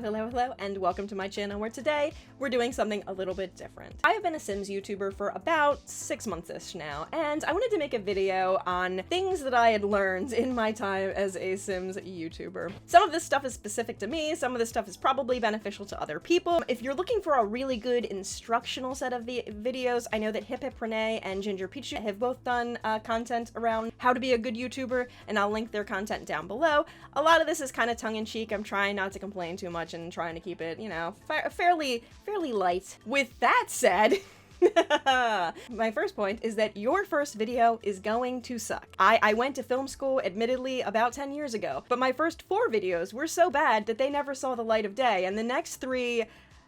Hello, and welcome to my channel where today we're doing something a little bit different. I have been a Sims YouTuber for about 6 months-ish now, and I wanted to make a video on things that I had learned in my time as a Sims YouTuber. Some of this stuff is specific to me, some of this stuff is probably beneficial to other people. If you're looking for a really good instructional set of videos, I know that Hip Hip Renee and Ginger Peach have both done content around how to be a good YouTuber, and I'll link their content down below. A lot of this is kind of tongue-in-cheek. I'm trying not to complain too much and trying to keep it, you know, fairly light. With that said, my first point is that your first video is going to suck. I went to film school, admittedly, about 10 years ago, but my first 4 videos were so bad that they never saw the light of day, and the next 3,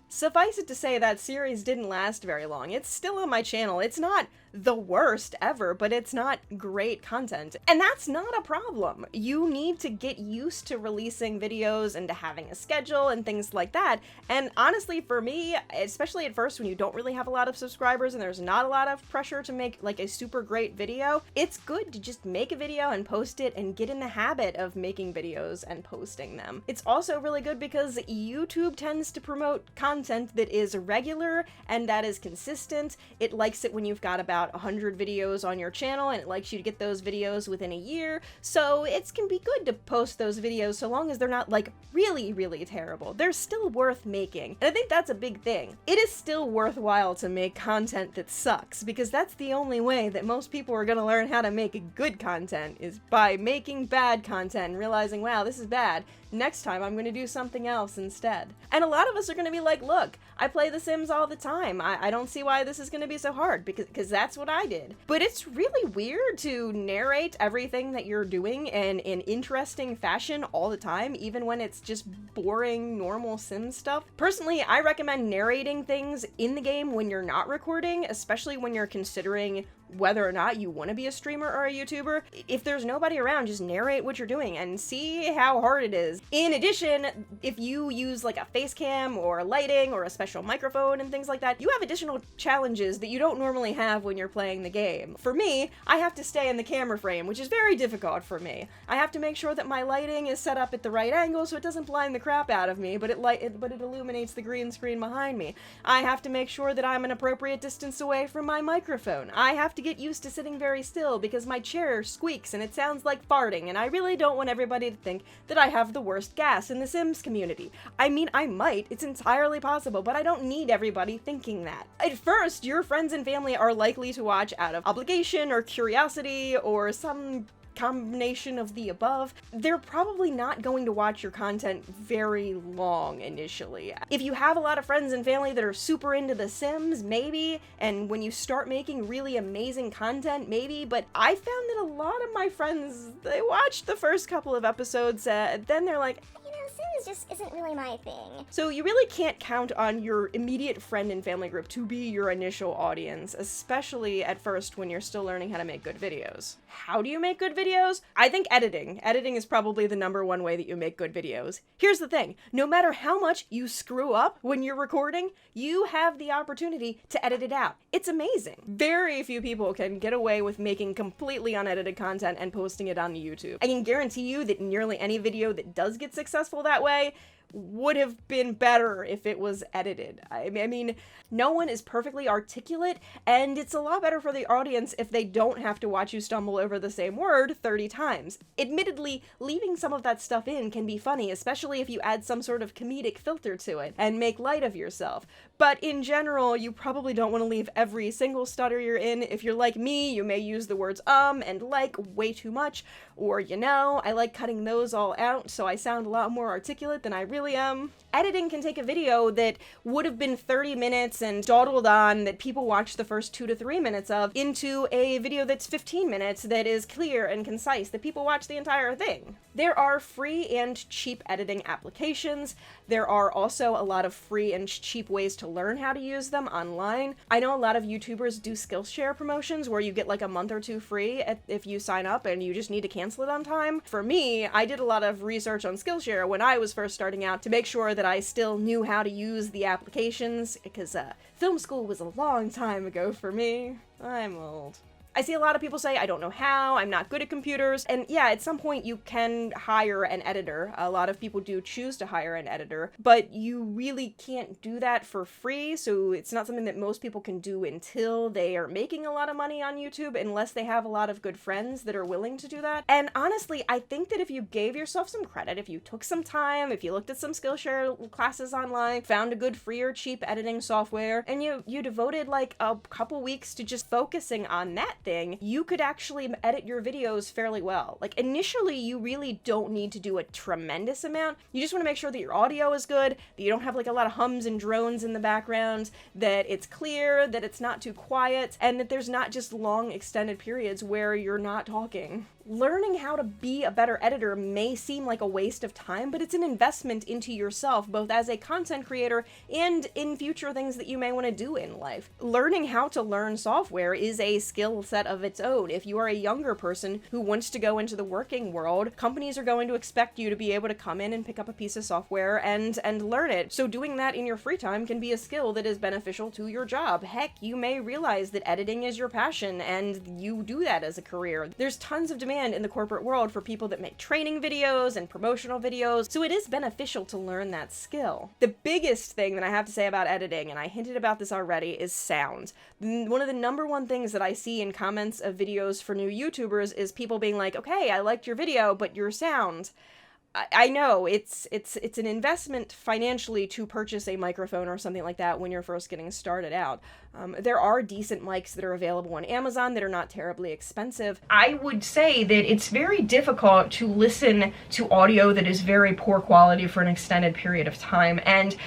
suffice it to say, that series didn't last very long. It's still on my channel. It's not the worst ever, but it's not great content. And that's not a problem. You need to get used to releasing videos and to having a schedule and things like that. And honestly, for me, especially at first when you don't really have a lot of subscribers and there's not a lot of pressure to make like a super great video, it's good to just make a video and post it and get in the habit of making videos and posting them. It's also really good because YouTube tends to promote content that is regular and that is consistent. It likes it when you've got about 100 videos on your channel, and it likes you to get those videos within a year, so it can be good to post those videos so long as they're not like really terrible. They're still worth making, and I think that's a big thing. It is still worthwhile to make content that sucks, because that's the only way that most people are gonna learn how to make good content, is by making bad content and realizing, wow, this is bad. Next time I'm gonna do something else instead. And a lot of us are gonna be like, look, I play The Sims all the time. I don't see why this is gonna be so hard, because that's what I did. But it's really weird to narrate everything that you're doing in an interesting fashion all the time, even when it's just boring, normal Sims stuff. Personally, I recommend narrating things in the game when you're not recording, especially when you're considering whether or not you want to be a streamer or a YouTuber. If there's nobody around, just narrate what you're doing and see how hard it is. In addition, if you use like a face cam or lighting or a special microphone and things like that, you have additional challenges that you don't normally have when you're playing the game. For me, I have to stay in the camera frame, which is very difficult for me. I have to make sure that my lighting is set up at the right angle so it doesn't blind the crap out of me, but it illuminates the green screen behind me. I have to make sure that I'm an appropriate distance away from my microphone. I have to get used to sitting very still because my chair squeaks and it sounds like farting, and I really don't want everybody to think that I have the worst gas in the Sims community. I mean, I might, it's entirely possible, but I don't need everybody thinking that. At first, your friends and family are likely to watch out of obligation or curiosity or some combination of the above. They're probably not going to watch your content very long initially. If you have a lot of friends and family that are super into The Sims, maybe, and when you start making really amazing content, maybe, but I found that a lot of my friends, they watched the first couple of episodes, then they're like, Sims just isn't really my thing. So you really can't count on your immediate friend and family group to be your initial audience, especially at first when you're still learning how to make good videos. How do you make good videos? I think editing. Editing is probably the #1 way that you make good videos. Here's the thing, no matter how much you screw up when you're recording, you have the opportunity to edit it out. It's amazing. Very few people can get away with making completely unedited content and posting it on YouTube. I can guarantee you that nearly any video that does get successful that way would have been better if it was edited. I mean, no one is perfectly articulate, and it's a lot better for the audience if they don't have to watch you stumble over the same word 30 times. Admittedly, leaving some of that stuff in can be funny, especially if you add some sort of comedic filter to it and make light of yourself. But in general, you probably don't want to leave every single stutter you're in. If you're like me, you may use the words and like way too much, or you know, I like cutting those all out so I sound a lot more articulate than I really am. Editing can take a video that would have been 30 minutes and dawdled on that people watch the first 2 to 3 minutes of into a video that's 15 minutes that is clear and concise, that people watch the entire thing. There are free and cheap editing applications. There are also a lot of free and cheap ways to learn how to use them online. I know a lot of YouTubers do Skillshare promotions where you get like a month or 2 free if you sign up and you just need to cancel it on time. For me, I did a lot of research on Skillshare when I was first starting out to make sure that I still knew how to use the applications, because film school was a long time ago for me. I'm old. I see a lot of people say, I don't know how, I'm not good at computers, and yeah, at some point you can hire an editor. A lot of people do choose to hire an editor, but you really can't do that for free, so it's not something that most people can do until they are making a lot of money on YouTube, unless they have a lot of good friends that are willing to do that. And honestly, I think that if you gave yourself some credit, if you took some time, if you looked at some Skillshare classes online, found a good free or cheap editing software, and you devoted like a couple weeks to just focusing on that thing, you could actually edit your videos fairly well. Like initially, you really don't need to do a tremendous amount. You just want to make sure that your audio is good, that you don't have like a lot of hums and drones in the background, that it's clear, that it's not too quiet, and that there's not just long extended periods where you're not talking. Learning how to be a better editor may seem like a waste of time, but it's an investment into yourself, both as a content creator and in future things that you may want to do in life. Learning how to learn software is a skill set of its own. If you are a younger person who wants to go into the working world, companies are going to expect you to be able to come in and pick up a piece of software and learn it. So doing that in your free time can be a skill that is beneficial to your job. Heck, you may realize that editing is your passion and you do that as a career. There's tons of demand in the corporate world for people that make training videos and promotional videos, so it is beneficial to learn that skill. The biggest thing that I have to say about editing, and I hinted about this already, is sound. One of the number one things that I see in comments of videos for new YouTubers is people being like, okay, I liked your video, but your sound. I know it's an investment financially to purchase a microphone or something like that when you're first getting started out. There are decent mics that are available on Amazon that are not terribly expensive. I would say that it's very difficult to listen to audio that is very poor quality for an extended period of time, and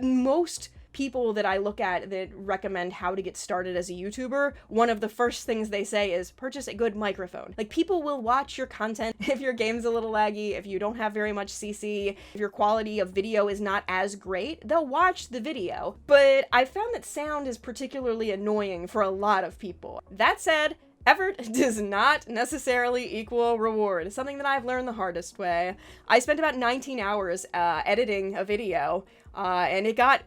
most people that I look at that recommend how to get started as a YouTuber, one of the first things they say is purchase a good microphone. Like, people will watch your content if your game's a little laggy, if you don't have very much CC, if your quality of video is not as great, they'll watch the video. But I found that sound is particularly annoying for a lot of people. That said, effort does not necessarily equal reward. Something that I've learned the hardest way. I spent about 19 hours editing a video, and it got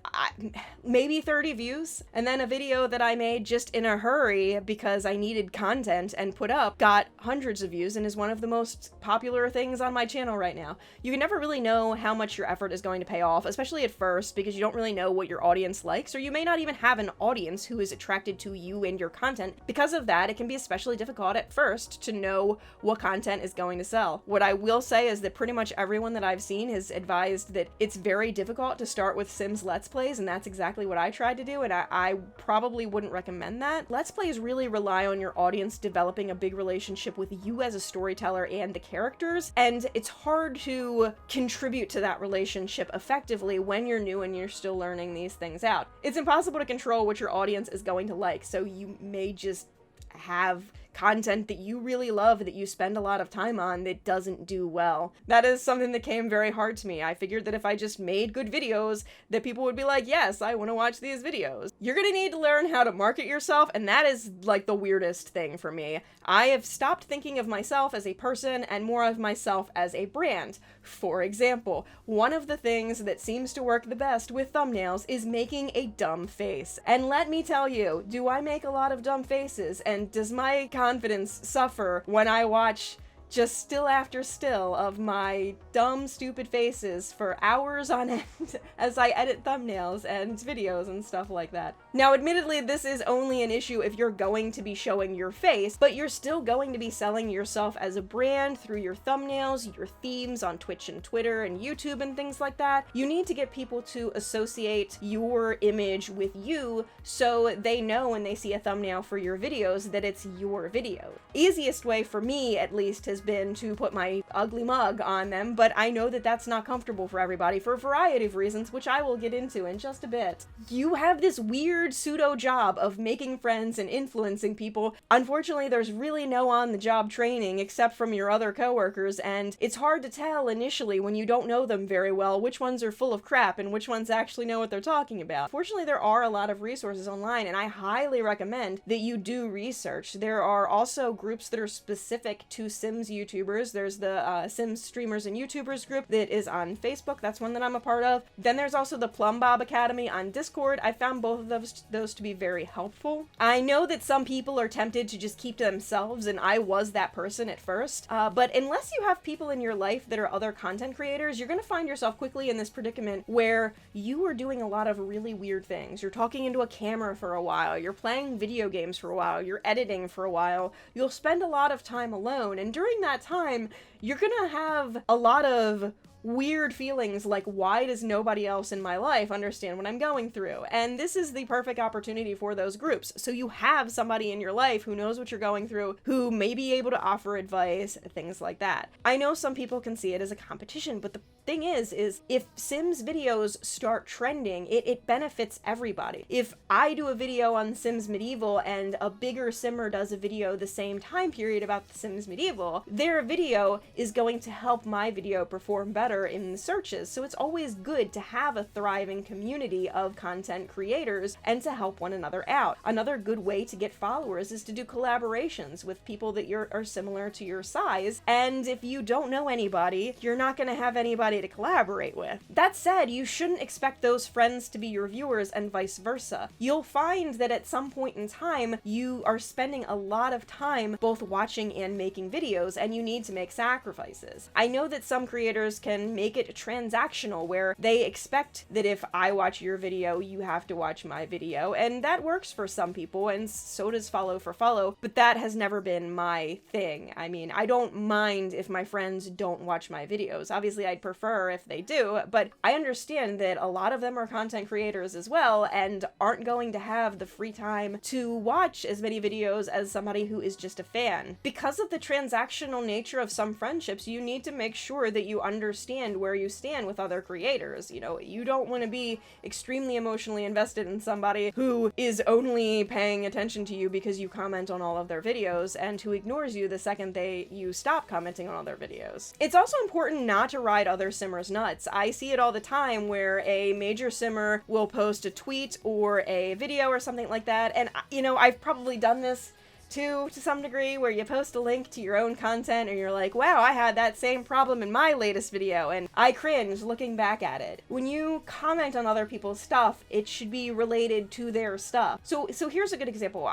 maybe 30 views. And then a video that I made just in a hurry because I needed content and put up got hundreds of views and is one of the most popular things on my channel right now. You can never really know how much your effort is going to pay off, especially at first, because you don't really know what your audience likes, or you may not even have an audience who is attracted to you and your content. Because of that, it can be especially difficult at first to know what content is going to sell. What I will say is that pretty much everyone that I've seen has advised that it's very difficult to start with Sims Let's Plays, and that's exactly what I tried to do, and I probably wouldn't recommend that. Let's Plays really rely on your audience developing a big relationship with you as a storyteller and the characters, and it's hard to contribute to that relationship effectively when you're new and you're still learning these things out. It's impossible to control what your audience is going to like, so you may just have content that you really love that you spend a lot of time on that doesn't do well. That is something that came very hard to me. I figured that if I just made good videos, that people would be like, yes, I want to watch these videos. You're gonna need to learn how to market yourself, and that is like the weirdest thing for me. I have stopped thinking of myself as a person and more of myself as a brand. For example, one of the things that seems to work the best with thumbnails is making a dumb face. And let me tell you, do I make a lot of dumb faces? And does my confidence suffer when I watch just still after still of my dumb, stupid faces for hours on end as I edit thumbnails and videos and stuff like that? Now, admittedly, this is only an issue if you're going to be showing your face, but you're still going to be selling yourself as a brand through your thumbnails, your themes on Twitch and Twitter and YouTube and things like that. You need to get people to associate your image with you so they know when they see a thumbnail for your videos that it's your video. Easiest way for me, at least, has been to put my ugly mug on them, but I know that that's not comfortable for everybody for a variety of reasons, which I will get into in just a bit. You have this weird pseudo job of making friends and influencing people. Unfortunately, there's really no on-the-job training except from your other coworkers, and it's hard to tell initially when you don't know them very well which ones are full of crap and which ones actually know what they're talking about. Fortunately, there are a lot of resources online, and I highly recommend that you do research. There are also groups that are specific to Sims Sims YouTubers. There's the Sims Streamers and YouTubers group that is on Facebook. That's one that I'm a part of. Then there's also the Plum Bob Academy on Discord. I found both of those to be very helpful. I know that some people are tempted to just keep to themselves, and I was that person at first. But unless you have people in your life that are other content creators, you're going to find yourself quickly in this predicament where you are doing a lot of really weird things. You're talking into a camera for a while. You're playing video games for a while. You're editing for a while. You'll spend a lot of time alone. And during that time, you're going to have a lot of weird feelings like, why does nobody else in my life understand what I'm going through? And this is the perfect opportunity for those groups. So you have somebody in your life who knows what you're going through, who may be able to offer advice, things like that. I know some people can see it as a competition, but the thing is if Sims videos start trending, it benefits everybody. If I do a video on Sims Medieval and a bigger Simmer does a video the same time period about the Sims Medieval, their video is going to help my video perform better in the searches. So it's always good to have a thriving community of content creators and to help one another out. Another good way to get followers is to do collaborations with people that are similar to your size. And if you don't know anybody, you're not going to have anybody to collaborate with. That said, you shouldn't expect those friends to be your viewers and vice versa. You'll find that at some point in time, you are spending a lot of time both watching and making videos, and you need to make sacrifices. I know that some creators can make it transactional, where they expect that if I watch your video, you have to watch my video, and that works for some people, and so does follow for follow, but that has never been my thing. I mean, I don't mind if my friends don't watch my videos. Obviously, I'd prefer if they do, but I understand that a lot of them are content creators as well, and aren't going to have the free time to watch as many videos as somebody who is just a fan. Because of the transactional nature of some friendships, you need to make sure that you understand where you stand with other creators. You know, you don't want to be extremely emotionally invested in somebody who is only paying attention to you because you comment on all of their videos, and who ignores you the second you stop commenting on all their videos. It's also important not to ride other simmers nuts. I see it all the time where a major simmer will post a tweet or a video or something like that, and you know, I've probably done this to some degree, where you post a link to your own content and you're like, wow, I had that same problem in my latest video, and I cringe looking back at it. When you comment on other people's stuff, it should be related to their stuff. So here's a good example.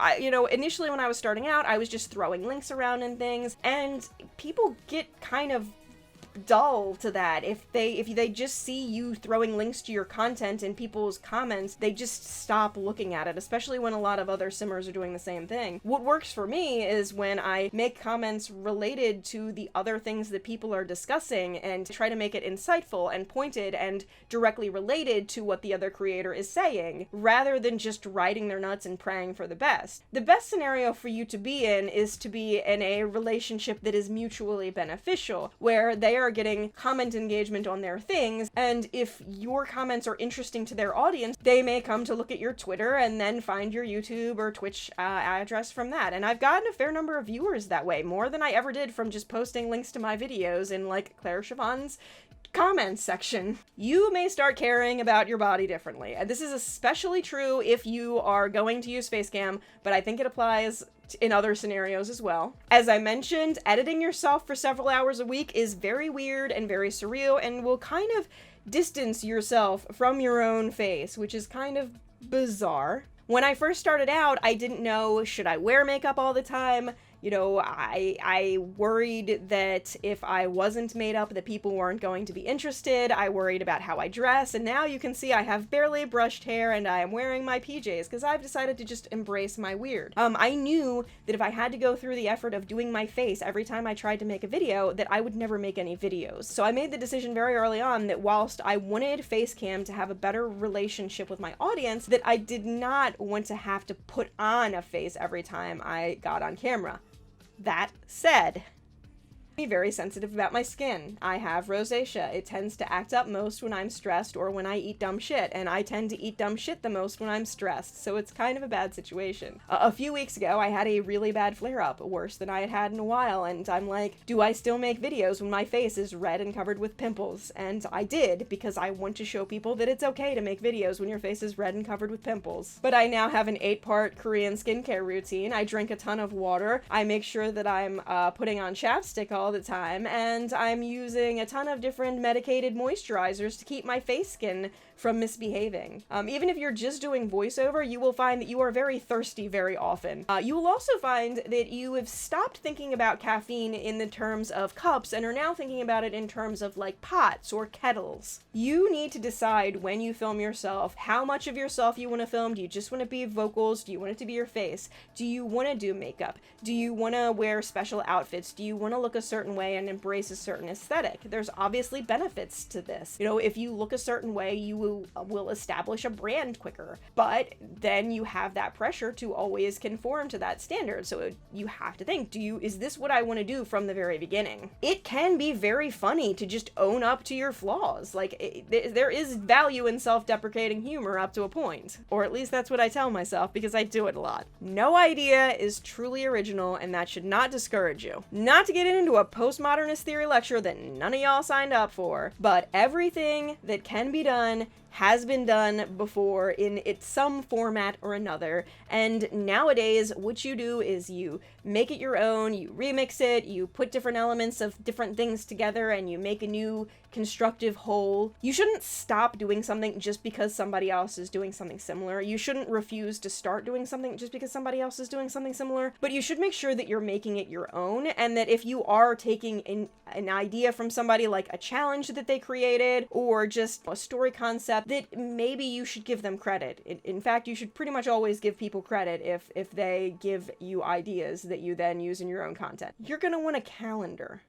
Initially when I was starting out, I was just throwing links around and things, and people get kind of dull to that. If they just see you throwing links to your content in people's comments, they just stop looking at it, especially when a lot of other simmers are doing the same thing. What works for me is when I make comments related to the other things that people are discussing and try to make it insightful and pointed and directly related to what the other creator is saying, rather than just riding their nuts and praying for the best. The best scenario for you to be in is to be in a relationship that is mutually beneficial, where they are getting comment engagement on their things, and if your comments are interesting to their audience, they may come to look at your Twitter and then find your YouTube or Twitch address from that. And I've gotten a fair number of viewers that way, more than I ever did from just posting links to my videos in like Claire Siobhan's comments section. You may start caring about your body differently, and this is especially true if you are going to use Facecam, but I think it applies in other scenarios as well. As I mentioned, editing yourself for several hours a week is very weird and very surreal, and will kind of distance yourself from your own face, which is kind of bizarre. When I first started out, I didn't know, should I wear makeup all the time? You know, I worried that if I wasn't made up, that people weren't going to be interested. I worried about how I dress, and now you can see I have barely brushed hair and I am wearing my PJs because I've decided to just embrace my weird. I knew that if I had to go through the effort of doing my face every time I tried to make a video, that I would never make any videos. So I made the decision very early on that whilst I wanted Facecam to have a better relationship with my audience, that I did not want to have to put on a face every time I got on camera. That said, I'm very sensitive about my skin. I have rosacea. It tends to act up most when I'm stressed or when I eat dumb shit, and I tend to eat dumb shit the most when I'm stressed, so it's kind of a bad situation. A few weeks ago, I had a really bad flare-up, worse than I had had in a while, and I'm like, do I still make videos when my face is red and covered with pimples? And I did, because I want to show people that it's okay to make videos when your face is red and covered with pimples. But I now have an 8-part Korean skincare routine. I drink a ton of water. I make sure that I'm putting on chapstick all all the time, and I'm using a ton of different medicated moisturizers to keep my face skin from misbehaving. Even if you're just doing voiceover, you will find that you are very thirsty very often. You will also find that you have stopped thinking about caffeine in the terms of cups and are now thinking about it in terms of like pots or kettles. You need to decide when you film yourself, how much of yourself you want to film. Do you just want to be vocals? Do you want it to be your face? Do you want to do makeup? Do you want to wear special outfits? Do you want to look a certain way and embrace a certain aesthetic? There's obviously benefits to this. You know, if you look a certain way, you will establish a brand quicker, but then you have that pressure to always conform to that standard. So you have to think, is this what I want to do from the very beginning? It can be very funny to just own up to your flaws. Like, there is value in self-deprecating humor up to a point, or at least that's what I tell myself, because I do it a lot. No idea is truly original, and that should not discourage you. Not to get into a postmodernist theory lecture that none of y'all signed up for, but everything that can be done has been done before in some format or another, and nowadays what you do is you make it your own, you remix it, you put different elements of different things together, and you make a new constructive whole. You shouldn't stop doing something just because somebody else is doing something similar. You shouldn't refuse to start doing something just because somebody else is doing something similar, but you should make sure that you're making it your own, and that if you are taking an idea from somebody, like a challenge that they created or just a story concept, that maybe you should give them credit. In fact, you should pretty much always give people credit if they give you ideas that you then use in your own content. You're gonna want a calendar.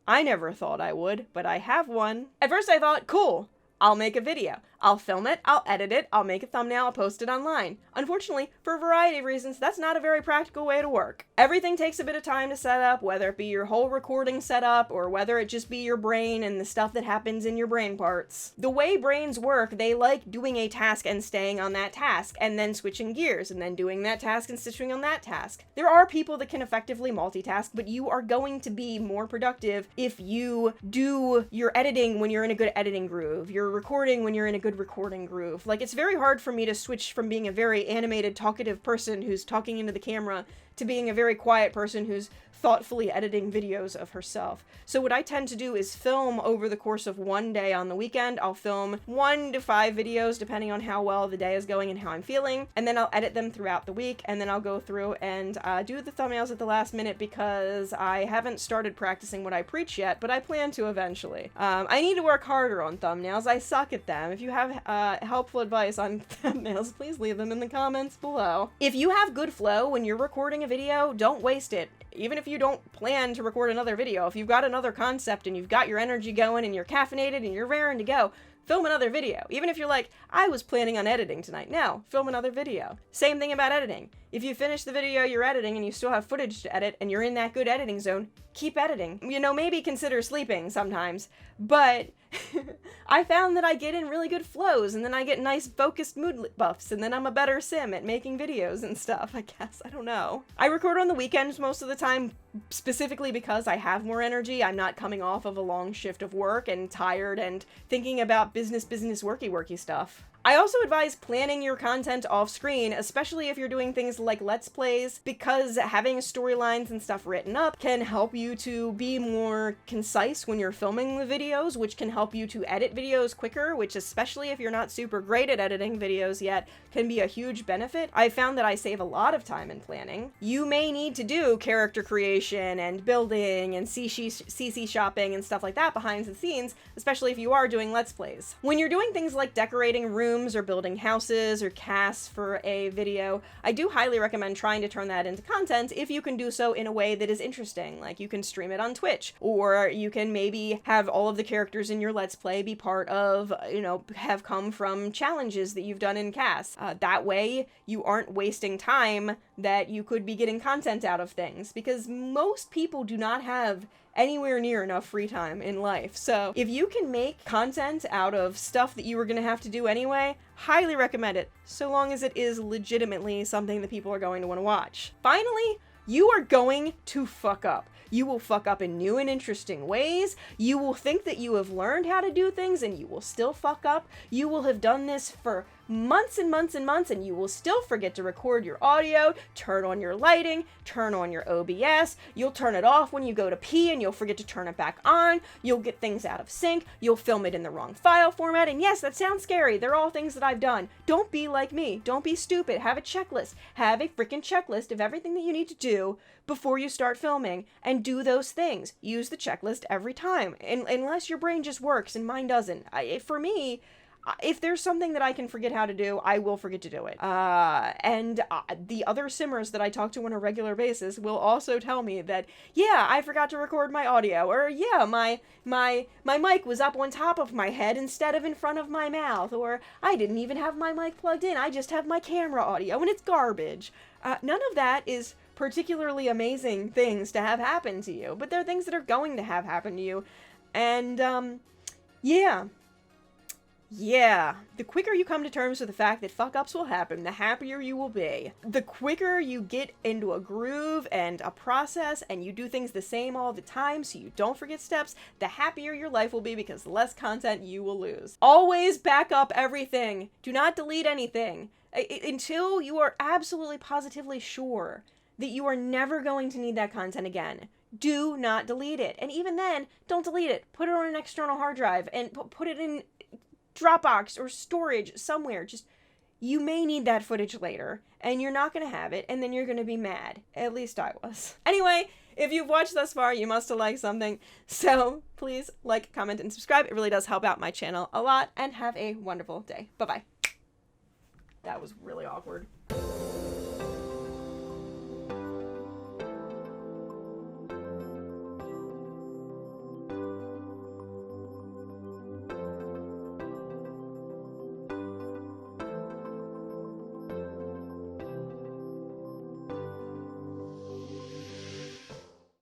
I never thought I would, but I have one. At first I thought, cool, I'll make a video. I'll film it, I'll edit it, I'll make a thumbnail, I'll post it online. Unfortunately, for a variety of reasons, that's not a very practical way to work. Everything takes a bit of time to set up, whether it be your whole recording setup or whether it just be your brain and the stuff that happens in your brain parts. The way brains work, they like doing a task and staying on that task, and then switching gears, and then doing that task and switching on that task. There are people that can effectively multitask, but you are going to be more productive if you do your editing when you're in a good editing groove, your recording when you're in a good recording groove. Like, it's very hard for me to switch from being a very animated, talkative person who's talking into the camera to being a very quiet person who's thoughtfully editing videos of herself. So what I tend to do is film over the course of one day on the weekend. I'll film 1 to 5 videos depending on how well the day is going and how I'm feeling, and then I'll edit them throughout the week, and then I'll go through and do the thumbnails at the last minute because I haven't started practicing what I preach yet, but I plan to eventually. I need to work harder on thumbnails. I suck at them. If you have helpful advice on thumbnails, please leave them in the comments below. If you have good flow when you're recording a video, don't waste it. Even if you don't plan to record another video, if you've got another concept and you've got your energy going and you're caffeinated and you're raring to go, film another video. Even if you're like, I was planning on editing tonight. No, film another video. Same thing about editing. If you finish the video you're editing and you still have footage to edit and you're in that good editing zone, keep editing. You know, maybe consider sleeping sometimes, but I found that I get in really good flows, and then I get nice focused mood buffs, and then I'm a better sim at making videos and stuff, I guess. I don't know. I record on the weekends most of the time, specifically because I have more energy. I'm not coming off of a long shift of work and tired and thinking about business, worky stuff. I also advise planning your content off screen, especially if you're doing things like Let's Plays, because having storylines and stuff written up can help you to be more concise when you're filming the videos, which can help you to edit videos quicker, which, especially if you're not super great at editing videos yet, can be a huge benefit. I found that I save a lot of time in planning. You may need to do character creation and building and CC shopping and stuff like that behind the scenes, especially if you are doing Let's Plays. When you're doing things like decorating rooms or building houses or casts for a video, I do highly recommend trying to turn that into content if you can do so in a way that is interesting. Like, you can stream it on Twitch, or you can maybe have all of the characters in your Let's Play be part of, have come from challenges that you've done in casts. That way, you aren't wasting time that you could be getting content out of things, because most people do not have anywhere near enough free time in life. So if you can make content out of stuff that you were gonna have to do anyway, highly recommend it, so long as it is legitimately something that people are going to want to watch. Finally, you are going to fuck up. You will fuck up in new and interesting ways. You will think that you have learned how to do things, and you will still fuck up. You will have done this for months and months and months, and you will still forget to record your audio, turn on your lighting, turn on your OBS, you'll turn it off when you go to pee and you'll forget to turn it back on, you'll get things out of sync, you'll film it in the wrong file format, and yes, that sounds scary, they're all things that I've done. Don't be like me, don't be stupid, have a checklist, have a freaking checklist of everything that you need to do before you start filming, and do those things. Use the checklist every time, unless your brain just works and mine doesn't. For me, if there's something that I can forget how to do, I will forget to do it. And the other simmers that I talk to on a regular basis will also tell me that, yeah, I forgot to record my audio, or yeah, my mic was up on top of my head instead of in front of my mouth, or I didn't even have my mic plugged in, I just have my camera audio, and it's garbage. None of that is particularly amazing things to have happen to you, but they're things that are going to have happen to you, and, yeah, the quicker you come to terms with the fact that fuck-ups will happen, the happier you will be. The quicker you get into a groove and a process and you do things the same all the time so you don't forget steps, the happier your life will be because the less content you will lose. Always back up everything. Do not delete anything until you are absolutely positively sure that you are never going to need that content again. Do not delete it. And even then, don't delete it. Put it on an external hard drive and put it in Dropbox or storage somewhere. Just, you may need that footage later and you're not going to have it and then you're going to be mad. At least I was. Anyway, if you've watched thus far, you must have liked something. So please like, comment, and subscribe. It really does help out my channel a lot, and have a wonderful day. Bye-bye. That was really awkward.